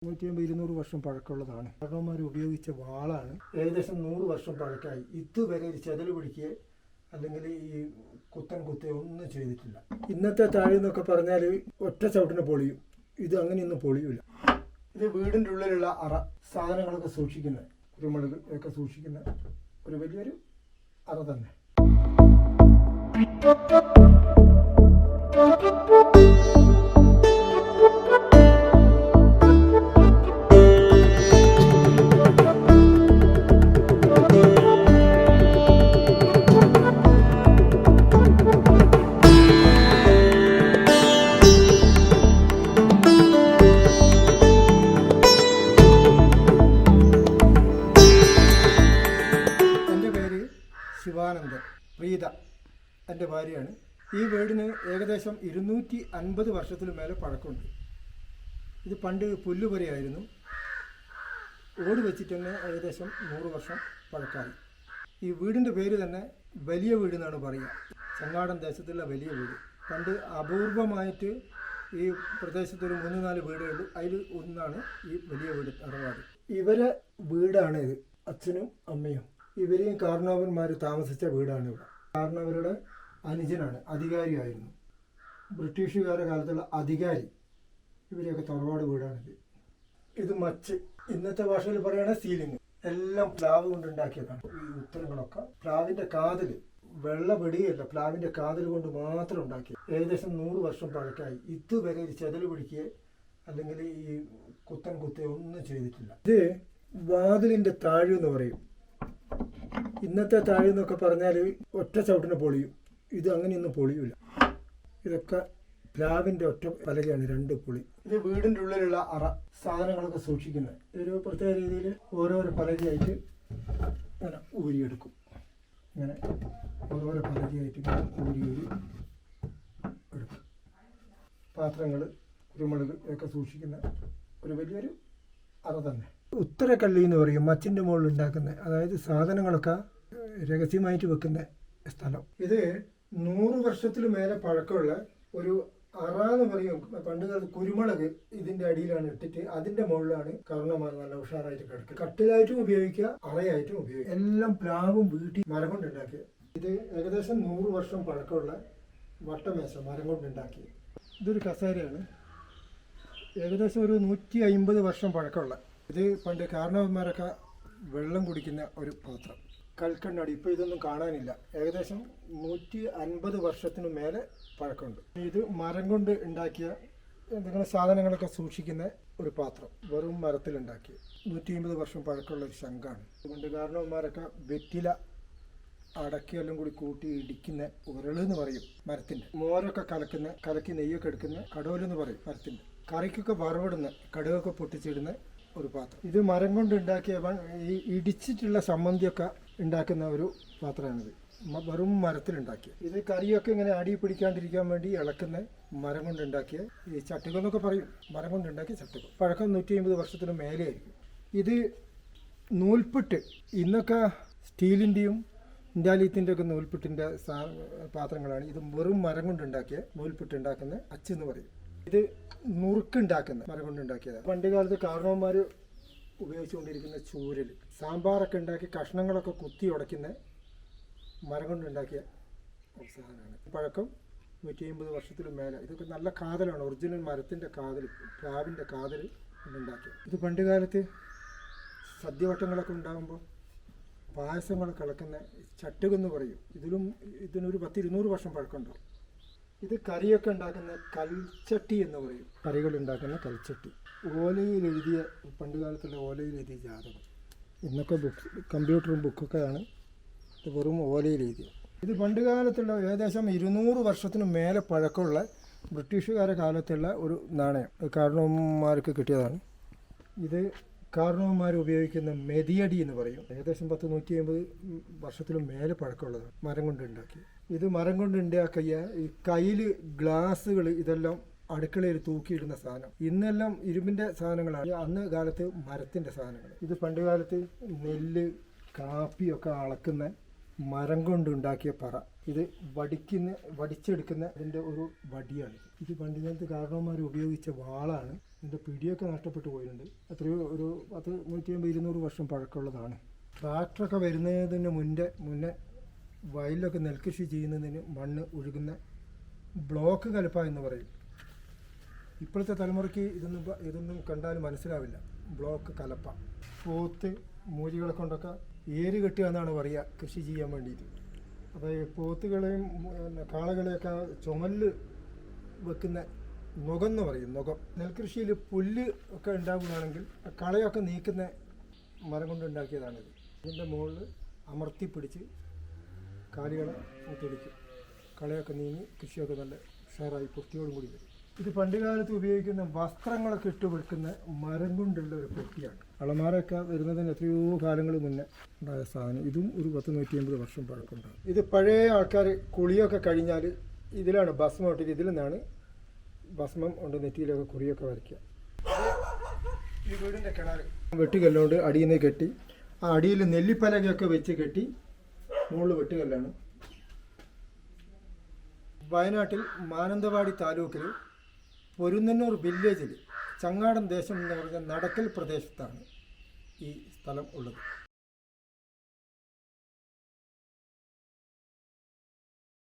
150-200 വർഷം പഴക്കമുള്ളതാണ്. കാരണവന്മാർ ഉപയോഗിച്ച വാളാണ്. ഏകദേശം 100 വർഷം പഴക്കമായി. ഇതുവരെ ഒരു ചെതൽ പിടിക്കുക അല്ലെങ്കിൽ ഈ കുത്തൻ കുത്തുക ഒന്നും ചെയ്തിട്ടില്ല. ഇന്നത്തെ താഴെ എന്നൊക്കെ പറഞ്ഞാൽ ഒറ്റ ചവിട്ടിന് പൊളിയും. ഇത് അങ്ങനെയൊന്നും പൊളിയൂല. ഇത് വീടിൻ്റെ ഉള്ളിലുള്ള അറ, സാധനങ്ങളൊക്കെ സൂക്ഷിക്കുന്ന, കുരുമുളക് ഒക്കെ സൂക്ഷിക്കുന്ന ഒരു വലിയൊരു അറ തന്നെ. പ്രീത എൻ്റെ ഭാര്യയാണ്. ഈ വീടിന് ഏകദേശം 250 വർഷത്തിന് മേലെ പഴക്കമുണ്ട്. ഇത് പണ്ട് പുല്ലുപുരയായിരുന്നു. ഓട് വെച്ചിട്ട് തന്നെ ഏകദേശം 100 വർഷം പഴക്കമായി. ഈ വീടിൻ്റെ പേര് തന്നെ വലിയ വീട് എന്നാണ് പറയുക. ചങ്ങാടൻ ദേശത്തുള്ള വലിയ വീട്. പണ്ട് അപൂർവമായിട്ട് ഈ പ്രദേശത്തൊരു 3-4 വീടുകളുണ്ട്. അതിൽ ഒന്നാണ് ഈ വലിയ വീട്, തറവാട്. ഇവരെ വീടാണ് ഇത്. അച്ഛനും അമ്മയും ഇവരെയും കാരണവന്മാർ താമസിച്ച വീടാണ് ഇവിടെ. കാരണവരുടെ അനുജനാണ്, അധികാരിയായിരുന്നു. ബ്രിട്ടീഷുകാരുടെ കാലത്തുള്ള അധികാരി. ഇവരെയൊക്കെ തറവാട് വീടാണിത്. ഇത് മച്ച്, ഇന്നത്തെ ഭാഷയിൽ പറയുകയാണെങ്കിൽ സീലിംഗ്. എല്ലാം പ്ലാവ് കൊണ്ടുണ്ടാക്കിയതാണ്. ഈ ഉത്തരങ്ങളൊക്കെ പ്ലാവിൻ്റെ കാതിൽ, വെള്ള വെടിയല്ല, പ്ലാവിൻ്റെ കാതിൽ കൊണ്ട് മാത്രം ഉണ്ടാക്കി. ഏകദേശം 100 വർഷം പഴക്കമായി. ഇതുവരെ ഒരു ചെതൽ പിടിക്കുക അല്ലെങ്കിൽ ഈ കുത്തൻ കുത്തുക ഒന്നും ചെയ്തിട്ടില്ല. ഇത് വാതിലിൻ്റെ താഴെന്ന് പറയും. ഇന്നത്തെ താഴെന്നൊക്കെ പറഞ്ഞാൽ ഒറ്റ ചവിട്ടിന് പൊളിയും. ഇത് അങ്ങനെയൊന്നും പൊളിയൂല. ഇതൊക്കെ പ്ലാവിൻ്റെ ഒറ്റ പലകയാണ്, 2 പൊളി. ഇത് വീടിൻ്റെ ഉള്ളിലുള്ള അറ, സാധനങ്ങളൊക്കെ സൂക്ഷിക്കുന്നത്. ഒരു പ്രത്യേക രീതിയിൽ ഓരോരോ പലകയായിട്ട് ഇങ്ങനെ ഊരിയെടുക്കും. ഇങ്ങനെ ഓരോരോ പലകയായിട്ട് ഇങ്ങനെ ഊരി എടുക്കും. പാത്രങ്ങൾ, കുരുമുളക് ഒക്കെ സൂക്ഷിക്കുന്ന ഒരു വലിയൊരു അറ തന്നെ. ഉത്തരക്കള്ളി എന്ന് പറയും, മച്ചിൻ്റെ മുകളിൽ ഉണ്ടാക്കുന്ന, അതായത് സാധനങ്ങളൊക്കെ രഹസ്യമായിട്ട് വെക്കുന്ന സ്ഥലം. ഇത് 100 വർഷത്തിൽ മേലെ പഴക്കമുള്ള ഒരു അറ എന്ന് പറയും. പണ്ട് കാലത്ത് കുരുമുളക് ഇതിൻ്റെ അടിയിലാണ് ഇട്ടിട്ട് അതിൻ്റെ മുകളിലാണ് കാരണവന്മാർ നല്ല ഉഷാറായിട്ട് കിടക്കുക. കട്ടിലായിട്ടും ഉപയോഗിക്കുക, അറയായിട്ടും ഉപയോഗിക്കുക. എല്ലാം പ്ലാവും വീട്ടിൽ മരം കൊണ്ടുണ്ടാക്കിയത്. ഇത് ഏകദേശം 100 വർഷം പഴക്കമുള്ള വട്ടമേശ, മരം കൊണ്ടുണ്ടാക്കിയത്. ഇതൊരു കസേരയാണ്. ഏകദേശം ഒരു 150 വർഷം പഴക്കമുള്ള. ഇത് പണ്ട് കാരണവന്മാരൊക്കെ വെള്ളം കുടിക്കുന്ന ഒരു പാത്രം, കൽക്കണ്ണാടി. ഇപ്പോൾ ഇതൊന്നും കാണാനില്ല. ഏകദേശം 150 വർഷത്തിന് മേലെ പഴക്കമുണ്ട്. ഇത് മരം കൊണ്ട് ഉണ്ടാക്കിയ എന്തെങ്കിലും സാധനങ്ങളൊക്കെ സൂക്ഷിക്കുന്ന ഒരു പാത്രം, വെറും മരത്തിലുണ്ടാക്കിയ. 150 വർഷം പഴക്കമുള്ള ഒരു ശംഖാണ്. അതുകൊണ്ട് കാരണവന്മാരൊക്കെ വെറ്റില അടക്കിയെല്ലാം കൂടി കൂട്ടി ഇടിക്കുന്ന ഉരളെന്ന് പറയും, മരത്തിൻ്റെ. മോരൊക്കെ കലക്കി നെയ്യൊക്കെ എടുക്കുന്ന കടോലെന്ന് പറയും, മരത്തിൻ്റെ. കറിക്കൊക്കെ വറവിടുന്ന, കടുകൊക്കെ പൊട്ടിച്ചിടുന്ന ഒരു പാത്രം. ഇത് മരം കൊണ്ട് ഉണ്ടാക്കിയ ഈ ഇടിച്ചിട്ടുള്ള സമ്മന്തിയൊക്കെ ഉണ്ടാക്കുന്ന ഒരു പാത്രമാണിത്. വെറും മരത്തിലുണ്ടാക്കിയ. ഇത് കറിയൊക്കെ ഇങ്ങനെ അടി പിടിക്കാണ്ടിരിക്കാൻ വേണ്ടി ഇളക്കുന്ന മരം കൊണ്ടുണ്ടാക്കിയ ഈ ചട്ടുകം എന്നൊക്കെ പറയും, മരം കൊണ്ടുണ്ടാക്കിയ ചട്ടുകം. പഴക്കം 150 വർഷത്തിന് മേലെയായിരിക്കും. ഇത് നൂൽപ്പെട്ട്, ഇന്നൊക്കെ സ്റ്റീലിൻ്റെയും ഇൻഡാലിയത്തിൻ്റെ ഒക്കെ നൂൽപ്പെട്ടിൻ്റെ പാത്രങ്ങളാണ്. ഇത് വെറും മരം കൊണ്ടുണ്ടാക്കിയ നൂൽപ്പെട്ട് ഉണ്ടാക്കുന്ന അച്ചെന്ന് പറയും. ഇത് നുറുക്കുണ്ടാക്കുന്ന മരം കൊണ്ടുണ്ടാക്കിയതാണ്. പണ്ട് കാലത്ത് കാരണവന്മാർ ഉപയോഗിച്ചുകൊണ്ടിരിക്കുന്ന ചൂരൽ, സാമ്പാറൊക്കെ ഉണ്ടാക്കി കഷ്ണങ്ങളൊക്കെ കുത്തി ഉടയ്ക്കുന്ന മരം കൊണ്ടുണ്ടാക്കിയ ഒരു സാധനമാണ്. പഴക്കം 150 വർഷത്തിലും മേലെ. ഇതൊക്കെ നല്ല കാതലാണ്, ഒറിജിനൽ മരത്തിൻ്റെ കാതൽ, പ്ലാവിൻ്റെ കാതൽ കൊണ്ടുണ്ടാക്കിയത്. ഇത് പണ്ട് കാലത്ത് സദ്യവട്ടങ്ങളൊക്കെ ഉണ്ടാകുമ്പോൾ പായസങ്ങളൊക്കെ ഇളക്കുന്ന ചട്ടുകെന്ന് പറയും. ഇതിനൊരു 10-200 വർഷം പഴക്കമുണ്ടാവും. ഇത് കറിയൊക്കെ ഉണ്ടാക്കുന്ന കൽച്ചട്ടി എന്ന് പറയും. കറികൾ ഉണ്ടാക്കുന്ന കൽച്ചട്ടി. ഓലയിൽ എഴുതിയ, പണ്ട് കാലത്തുള്ള ഓലയിൽ എഴുതിയ ജാതകം. ഇന്നൊക്കെ കമ്പ്യൂട്ടറും ബുക്കൊക്കെയാണ്. ഇത് വെറും ഓലയിൽ എഴുതിയ. ഇത് പണ്ട് കാലത്തുള്ള ഏകദേശം 200 വർഷത്തിന് മേലെ പഴക്കമുള്ള ബ്രിട്ടീഷുകാരുടെ കാലത്തുള്ള ഒരു നാണയം. കാരണവന്മാർക്ക് കിട്ടിയതാണ്. ഇത് കാരണവന്മാർ ഉപയോഗിക്കുന്ന മെതിയടി എന്ന് പറയും. ഏകദേശം 150 വർഷത്തിലും മേലെ പഴക്കമുള്ളതാണ്, മരം കൊണ്ട് ഉണ്ടാക്കി. ഇത് മരം കൊണ്ട് ഉണ്ടാക്കിയ ഈ കയ്യിൽ ഗ്ലാസ്സുകൾ, ഇതെല്ലാം അടുക്കളയിൽ തൂക്കിയിടുന്ന സാധനം. ഇന്നെല്ലാം ഇരുമ്പിൻ്റെ സാധനങ്ങളാണ്, അന്ന് കാലത്ത് മരത്തിൻ്റെ സാധനങ്ങൾ. ഇത് പണ്ട് കാലത്ത് നെല്ല്, കാപ്പിയൊക്കെ അളക്കുന്ന മരം കൊണ്ടുണ്ടാക്കിയ പറ. ഇത് വടിച്ചെടുക്കുന്ന ഇതിൻ്റെ ഒരു വടിയാണ്. ഇത് പണ്ട് കാലത്ത് കാരണവന്മാർ ഉപയോഗിച്ച വാളാണ്. ഇതിൻ്റെ പിടിയൊക്കെ നഷ്ടപ്പെട്ടു പോയിട്ടുണ്ട്. എത്രയോ ഒരു 150-200 വർഷം പഴക്കമുള്ളതാണ്. ട്രാക്ടറൊക്കെ വരുന്നതിന് മുന്നേ വയലിലൊക്കെ നെൽകൃഷി ചെയ്യുന്നതിന് മണ്ണ് ഒഴുകുന്ന ബ്ലോക്ക് കലപ്പ എന്ന് പറയും. ഇപ്പോഴത്തെ തലമുറയ്ക്ക് ഇതൊന്നും കണ്ടാൽ മനസ്സിലാവില്ല. ബ്ലോക്ക് കലപ്പ. പോത്ത് മൂലികളെ കൊണ്ടൊക്കെ ഏര് കെട്ടുക എന്നാണ് പറയുക കൃഷി ചെയ്യാൻ വേണ്ടിയിട്ട്. അപ്പോൾ ഈ പോത്തുകളെയും കാളകളെയൊക്കെ ചുമല് വെക്കുന്ന നുകം എന്ന് പറയും. നുകം. നെൽകൃഷിയിൽ പുല്ല് ഒക്കെ ഉണ്ടാവുകയാണെങ്കിൽ കളയൊക്കെ നീക്കുന്ന മരം കൊണ്ട് ഉണ്ടാക്കിയതാണിത്. ഇതിൻ്റെ മുകളിൽ അമർത്തി പിടിച്ച് കാലുകളെ തെളിക്കും. കളയൊക്കെ നീങ്ങി കൃഷിയൊക്കെ നല്ല ഉഷാറായി പുഷ്ടിയോടും കൂടി വരും. ഇത് പണ്ടുകാലത്ത് ഉപയോഗിക്കുന്ന വസ്ത്രങ്ങളൊക്കെ ഇട്ട് വെക്കുന്ന മരം കൊണ്ടുള്ള ഒരു പെട്ടിയാണ്. അളമാരൊക്കെ വരുന്നതിന് എത്രയോ കാലങ്ങൾ മുന്നേ ഉണ്ടായ സാധനം. ഇതും ഒരു 150 വർഷം പഴക്കമുണ്ടാകും. ഇത് പഴയ ആൾക്കാർ കുളിയൊക്കെ കഴിഞ്ഞാൽ ഇതിലാണ് ഭസ്മം ഇട്ടിട്ട് ഇതിൽ നിന്നാണ് ഭസ്മം കൊണ്ട് നെറ്റിയിലൊക്കെ കുറിയൊക്കെ വരയ്ക്കുക. ഈ വീടിൻ്റെ കിണർ വെട്ടുകല്ലുകൊണ്ട് അടിയിൽ നിന്ന് കെട്ടി ആ അടിയിൽ നെല്ലിപ്പലകയൊക്കെ വെച്ച് കെട്ടി മുകളിൽ വെട്ടുകല്ലാണ്. വയനാട്ടിൽ മാനന്തവാടി താലൂക്കിൽ പൊരുന്നന്നൂർ വില്ലേജിൽ ചങ്ങാടൻ ദേശം എന്ന് പറഞ്ഞ നടക്കൽ പ്രദേശത്താണ് ഈ സ്ഥലം ഉള്ളത്.